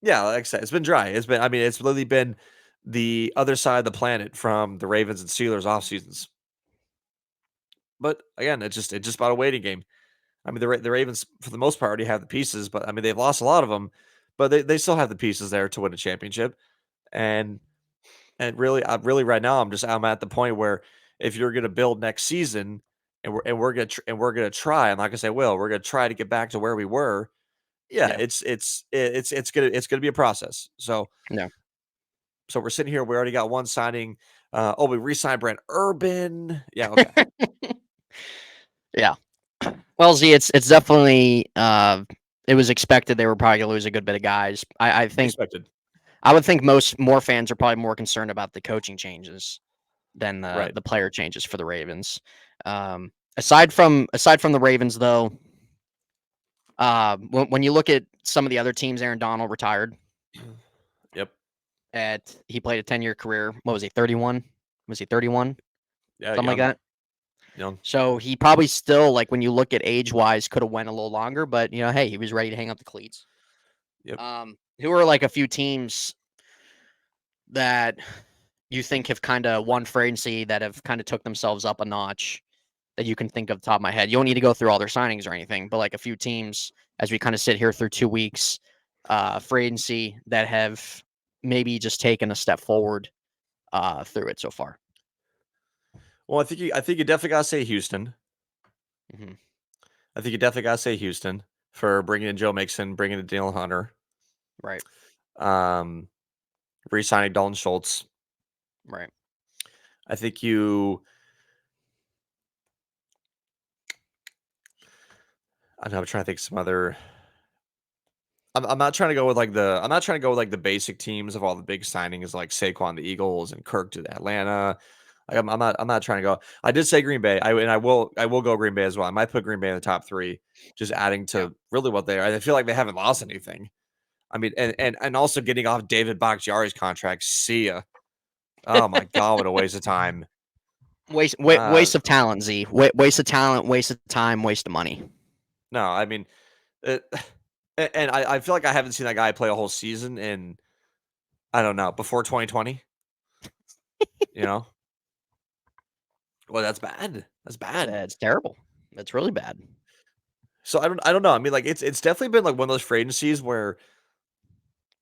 yeah, like I said, it's been dry. It's literally been the other side of the planet from the Ravens and Steelers off seasons. But again, it's just about a waiting game. I mean, the Ravens for the most part already have the pieces, but I mean they've lost a lot of them, but they still have the pieces there to win a championship. And really, really right now, I'm at the point where if you're going to build next season, and we're gonna try. I'm not gonna say we're gonna try to get back to where we were. Yeah, Yeah. it's gonna be a process. So Yeah. we're sitting here. We already got one signing. We re-signed Brent Urban. Yeah, okay. Yeah. Well, Z, it's definitely it was expected they were probably gonna lose a good bit of guys. I think Expected. I would think more fans are probably more concerned about the coaching changes than Right. the player changes for the Ravens. Aside from the Ravens, though, when you look at some of the other teams, Aaron Donald retired. Yep. He played a 10-year career. What was he? 31? Was he 31? Yeah. Something like Young. that. Young. So he probably still, like, when you look at age wise, could have went a little longer. But hey, he was ready to hang up the cleats. Yep. Who are like a few teams that you think have kind of won free agency that have kind of took themselves up a notch that you can think of the top of my head? You don't need to go through all their signings or anything, but like a few teams as we kind of sit here through 2 weeks, free agency that have maybe just taken a step forward through it so far. Well, I think you definitely gotta say Houston. Mm-hmm. I think you definitely gotta say Houston for bringing in Joe Mixon, bringing in Daniel Hunter, Right. re-signing Dalton Schultz. Right. I think you. I know, I'm trying to think of some other. I'm not trying to go with the basic teams of all the big signings like Saquon the Eagles and Kirk to the Atlanta. Like, I'm not trying to go. I did say Green Bay. I will go Green Bay as well. I might put Green Bay in the top 3, just adding Yeah. to really what they are. I feel like they haven't lost anything. I mean, and also getting off David Bakhtiari's contract. See ya. Oh my god, what a waste of time. Waste of talent, Z. Waste of talent, waste of time, waste of money. No, I mean, and I feel like I haven't seen that guy play a whole season in, I don't know, before 2020. You know, well, that's bad. That's bad. It's terrible. It's really bad. So I don't know. I mean, like it's definitely been like one of those free agencies where,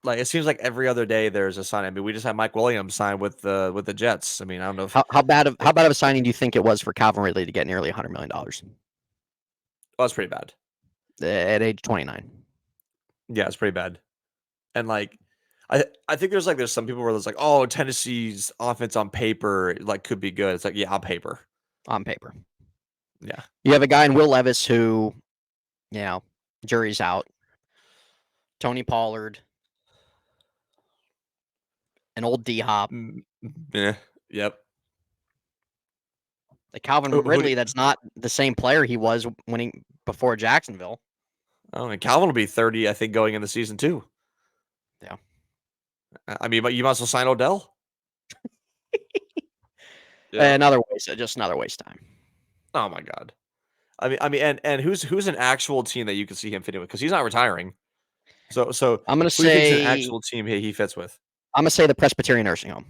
like, it seems like every other day there's a sign. I mean, we just had Mike Williams sign with the Jets. I mean, I don't know if How bad of a signing do you think it was for Calvin Ridley to get nearly $100 million that's pretty bad. at age 29? Yeah, it's pretty bad. And like, I think there's some people where there's like, oh, Tennessee's offense on paper like could be good. It's like, yeah, on paper. On paper. Yeah. You have a guy in Will Levis who, jury's out. Tony Pollard, an old D-Hop. Yeah. Yep. The Calvin Ridley, that's not the same player he was winning before Jacksonville. Oh, and Calvin will be 30, I think, going in the season too. Yeah. I mean, but you might as well sign Odell. Yeah. Another waste of time. Oh my God. I mean, and who's an actual team that you can see him fitting with? Because he's not retiring. So I'm gonna who do you think's an say actual team he fits with? I'm gonna say the Presbyterian Nursing Home.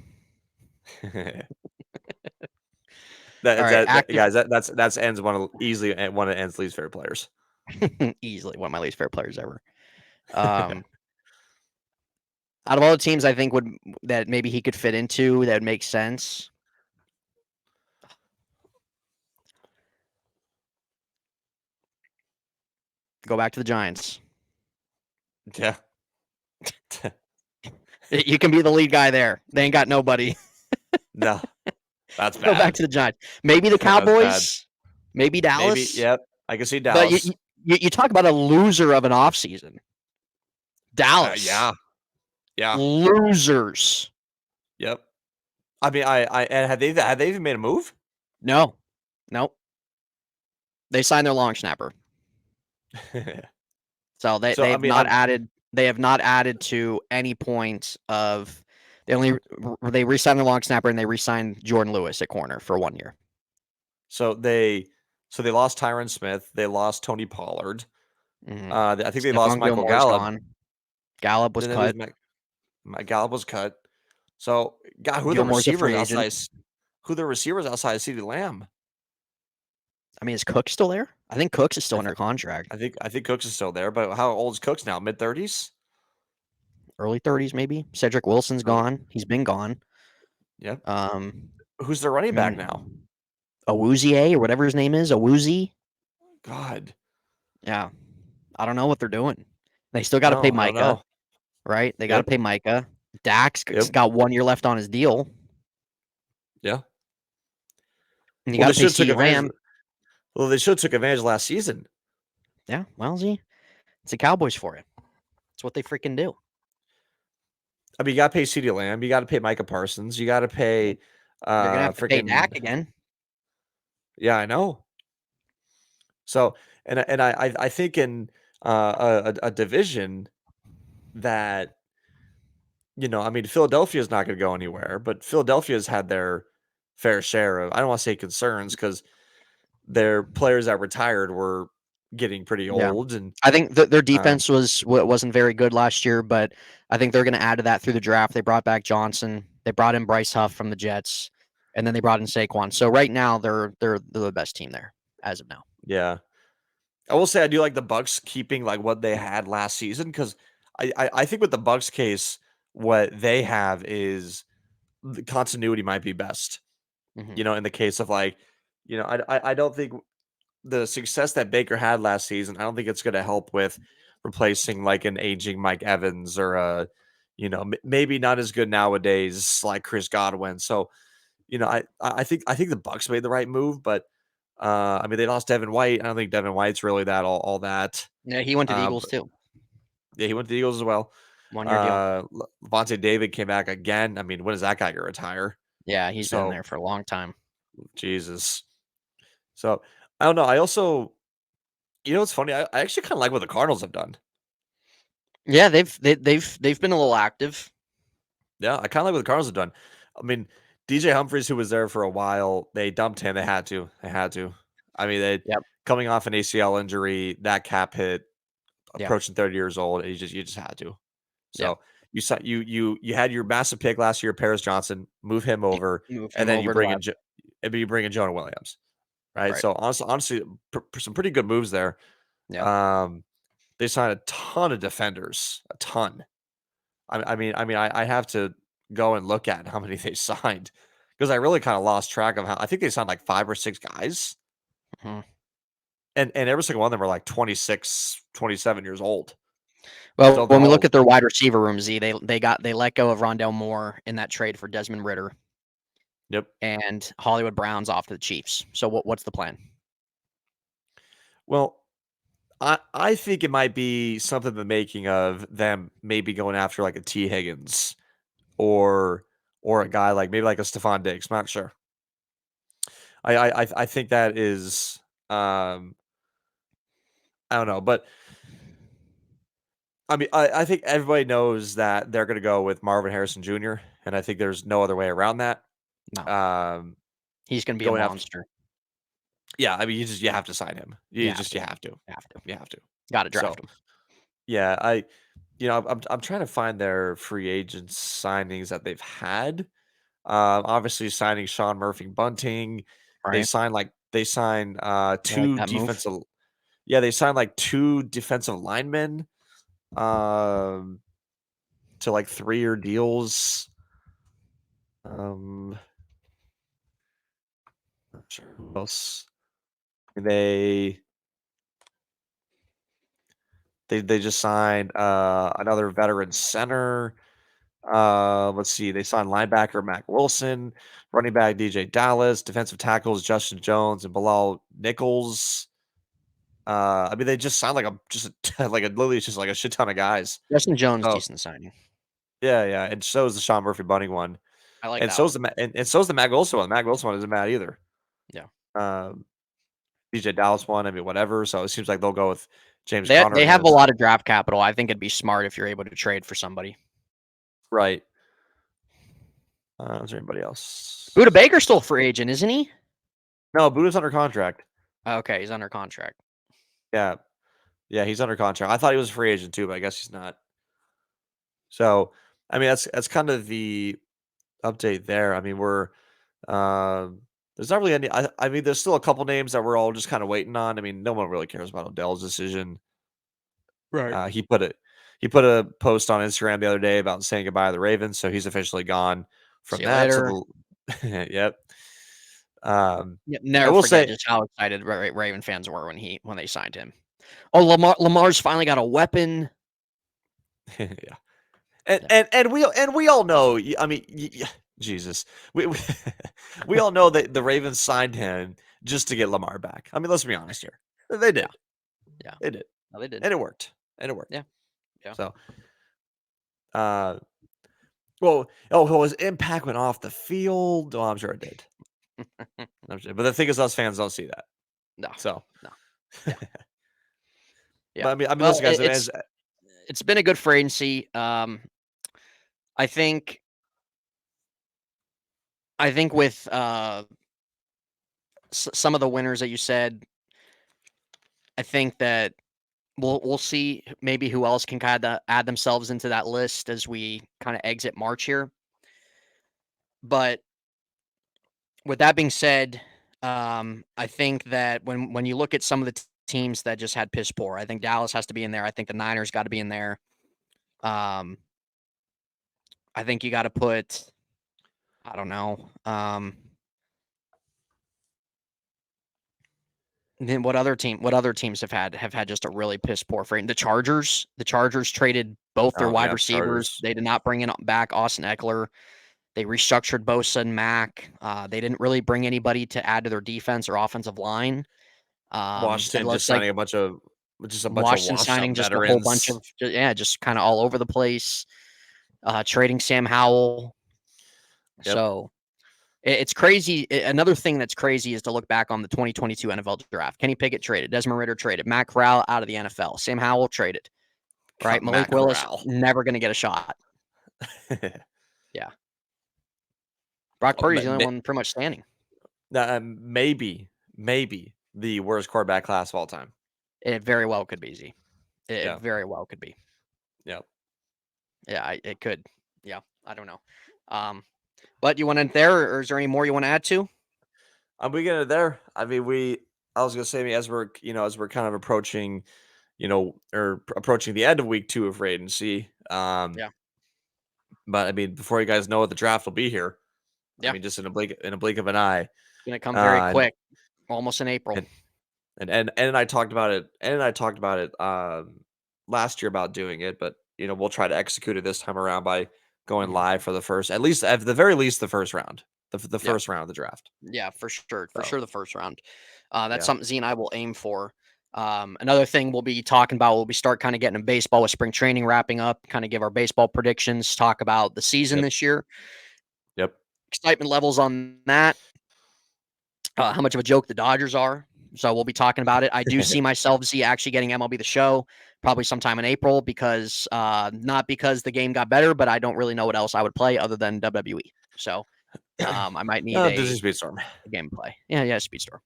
Guys, that's ends easily one of Ends' least favorite players. Easily one of my least favorite players ever. Out of all the teams, I think that maybe he could fit into that would make sense. Go back to the Giants. Yeah. You can be the lead guy there. They ain't got nobody. No. That's bad. Go back to the Giants. Maybe the Cowboys. Maybe Dallas. Maybe, yep. I can see Dallas. But you talk about a loser of an offseason. Dallas. Yeah. Losers. Yep. I mean, and have they even made a move? No. Nope. They signed their long snapper. So they have not added to any point of they re-signed the long snapper and they re-signed Jordan Lewis at corner for 1 year. So they lost Tyron Smith, they lost Tony Pollard. Mm-hmm. I think they lost Michael Gallup. Gone. Gallup was cut. Gallup was cut. So, God, who are the receivers outside of CeeDee Lamb? I mean, is Cook still there? I think Cooks is still under contract. I think Cooks is still there, but how old is Cooks now? Mid-30s? Early 30s, maybe. Cedric Wilson's gone. He's been gone. Yep. Who's their running back now? Awuzie or whatever his name is. Awuzie. God. Yeah. I don't know what they're doing. They still got to pay Micah, right? They got to pay Micah. Dak's got 1 year left on his deal. Yeah. And you got to pay CeeDee Lamb. Well, they should have took advantage last season. Yeah. Well, it's the Cowboys for you. It's what they freaking do. I mean, you got to pay CeeDee Lamb. You got to pay Micah Parsons. You got to pay. You're gonna have to pay Dak again. Yeah, I know. So, and I think in a division that, I mean, Philadelphia is not going to go anywhere, but Philadelphia's had their fair share of, I don't want to say concerns, because their players that retired were getting pretty old, and I think their defense wasn't very good last year, but I think they're going to add to that through the draft. They brought back Johnson, they brought in Bryce Huff from the Jets, and then they brought in Saquon. So right now they're the best team there as of now. Yeah, I will say I do like the Bucs keeping like what they had last season, because I think with the Bucs case, what they have is the continuity might be best. Mm-hmm. In the case of I don't think the success that Baker had last season, I don't think it's going to help with replacing like an aging Mike Evans or maybe not as good nowadays like Chris Godwin. So, I think the Bucs made the right move, but I mean they lost Devin White. I don't think Devin White's really that all that. Yeah, he went to the Eagles too. Yeah, he went to the Eagles as well. 1 year deal. Levante David came back again. I mean, when is that guy going to retire? Yeah, he's been there for a long time. Jesus. So I don't know. I also, it's funny. I actually kind of like what the Cardinals have done. Yeah, they've been a little active. Yeah, I kind of like what the Cardinals have done. I mean, DJ Humphries, who was there for a while, they dumped him. They had to. I mean, coming off an ACL injury, that cap hit, approaching 30 years old, you just had to. So you had your massive pick last year, Paris Johnson, move him over, and then you bring in Jonah Williams, right? So honestly, some pretty good moves there. Yeah. They signed a ton of defenders, a ton. I have to go and look at how many they signed because I really kind of lost track of how. I think they signed like 5 or 6 guys, Mm-hmm. and every single one of them are like 26, 27 years old. Well, so when we look at their wide receiver room, Z, they let go of Rondell Moore in that trade for Desmond Ridder. Yep. And Hollywood Brown's off to the Chiefs. So what's the plan? Well, I think it might be something the making of them maybe going after like a T. Higgins or a guy like maybe like a Stephon Diggs. I'm not sure. I think that is I don't know, but I mean I think everybody knows that they're gonna go with Marvin Harrison Jr. and I think there's no other way around that. No. He's gonna be a monster. Yeah, I mean you have to sign him. You have to. You have to. Gotta draft him. Yeah, I'm trying to find their free agent signings that they've had. Obviously signing Sean Murphy-Bunting. Right. They signed 2 defensive. Move. Yeah, they signed like 2 defensive linemen to like 3-year deals. Not sure who else. They just signed another veteran center. Let's see. They signed linebacker Mac Wilson, running back DJ Dallas, defensive tackles Justin Jones and Bilal Nichols. I mean, they just signed literally just like a shit ton of guys. Justin Jones, decent signing. Yeah, and so is the Sean Murphy Bunting one. I like and that. So is and so is the Mac Wilson one. The Mac Wilson one isn't bad either. Yeah. DJ Dallas one. I mean, whatever. So it seems like they'll go with James. They have a lot of draft capital. I think it'd be smart if you're able to trade for somebody. Right. Is there anybody else? Budda Baker's still a free agent, isn't he? No, Budda's under contract. Okay, he's under contract. Yeah, he's under contract. I thought he was a free agent too, but I guess he's not. So, I mean, that's kind of the update there. I mean, we're there's not really any. I mean, there's still a couple names that we're all just kind of waiting on. I mean, no one really cares about Odell's decision. Right. He put a post on Instagram the other day about saying goodbye to the Ravens, so he's officially gone from that. To the, yep. Never forget just how excited Raven fans were when they signed him. Oh, Lamar's finally got a weapon. Yeah. And we all know. I mean, Jesus, we all know that the Ravens signed him just to get Lamar back. I mean, let's be honest here. They did. Yeah, they did. No, they did, and it worked. Yeah. So, his impact went off the field. Oh, I'm sure it did. But the thing is, us fans don't see that. No. So no. Yeah. Yeah. But I mean, listen, guys. It's been a good free agency. I think with some of the winners that you said, I think that we'll see maybe who else can kind of add themselves into that list as we kind of exit March here. But with that being said, I think that when you look at some of the teams that just had piss poor, I think Dallas has to be in there. I think the Niners got to be in there. I think you got to put, I don't know. Then what other teams have had just a really piss poor frame? The Chargers traded both their wide receivers. Chargers. They did not bring in back Austin Eckler. They restructured Bosa and Mack. They didn't really bring anybody to add to their defense or offensive line. Washington just signing a bunch of signing just a whole bunch of just kind of all over the place. Trading Sam Howell. Yep. So it's crazy. Another thing that's crazy is to look back on the 2022 NFL draft. Kenny Pickett traded. Desmond Ridder traded. Matt Corral out of the NFL. Sam Howell traded. Right? Malik Willis never going to get a shot. Yeah. Brock Purdy's the only one pretty much standing. Maybe the worst quarterback class of all time. It very well could be, Z. It very well could be. Yeah. Yeah, it could. Yeah, I don't know. But you want to end there, or is there any more you want to add to? We get it there. I mean, I was gonna say, as we're kind of approaching, or approaching the end of week 2 of Raid and See. Yeah. But I mean, before you guys know it, the draft will be here. Yeah. I mean, just in a blink of an eye. It's gonna come very quick, almost in April. And I talked about it. And I talked about it last year about doing it, but we'll try to execute it this time around by going live for the first, at the very least, the first round, the first round of the draft. Yeah, for sure, the first round. That's Yeah. something Z and I will aim for. Another thing we'll be talking about, we'll start kind of getting in baseball with spring training wrapping up, kind of give our baseball predictions, talk about the season this year. Yep. Excitement levels on that. How much of a joke the Dodgers are. So we'll be talking about it. I do see myself, Z, actually getting MLB The Show probably sometime in April because not because the game got better, but I don't really know what else I would play other than WWE. So I might need a Speedstorm gameplay. Yeah, Speedstorm.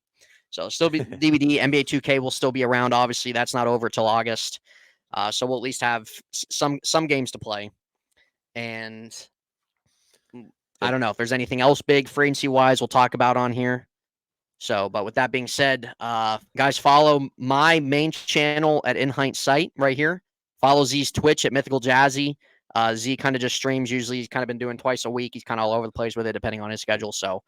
So still be DVD. NBA 2K will still be around. Obviously, that's not over till August. So we'll at least have some games to play. And I don't know if there's anything else big free agency wise we'll talk about on here. So, but with that being said, guys, follow my main channel at Heintz Sight right here. Follow Z's Twitch at MythicalJazzy. Z kind of just streams usually. He's kind of been doing twice a week. He's kind of all over the place with it, depending on his schedule. So,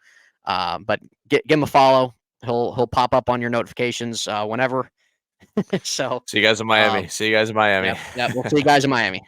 but give him a follow. He'll pop up on your notifications whenever. So, see you guys in Miami. Yeah, we'll see you guys in Miami.